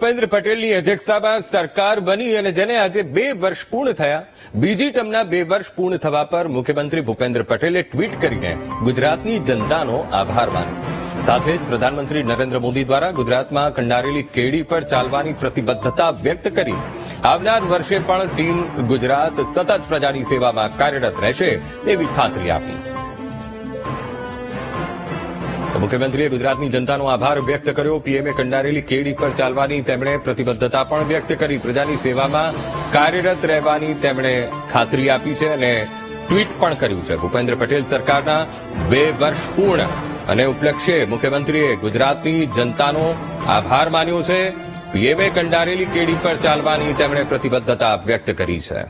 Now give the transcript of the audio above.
ભૂપેન્દ્ર પટેલની અધ્યક્ષતામાં સરકાર બની અને જેને આજે 2 વર્ષ પૂર્ણ થયા. બીજી ટર્મના 2 વર્ષ પૂર્ણ થવા પર મુખ્યમંત્રી ભૂપેન્દ્ર પટેલે ટ્વીટ કરીને ગુજરાતની જનતાનો આભાર માન્યો. સાથે જ પ્રધાનમંત્રી નરેન્દ્ર મોદી દ્વારા ગુજરાતમાં કંડારેલી કેડી પર ચાલવાની પ્રતિબદ્ધતા વ્યક્ત કરી આવનાર વર્ષે પણ ટીમ ગુજરાત સતત પ્રજાની સેવામાં કાર્યરત રહેશે તેવી ખાતરી આપી. મુખ્યમંત્રીએ ગુજરાતની જનતાનો આભાર વ્યક્ત કર્યો. પીએમએ કંડારેલી કેડી પર ચાલવાની તેમણે પ્રતિબદ્ધતા પણ વ્યક્ત કરી. પ્રજાની સેવામાં કાર્યરત રહેવાની તેમણે ખાતરી આપી છે અને ટ્વીટ પણ કર્યું છે. ભૂપેન્દ્ર પટેલ સરકારના 2 વર્ષ પૂર્ણ અને ઉપલક્ષે મુખ્યમંત્રીએ ગુજરાતની જનતાનો આભાર માન્યો છે. પીએમએ કંડારેલી કેડી પર ચાલવાની તેમણે પ્રતિબદ્ધતા વ્યક્ત કરી છે.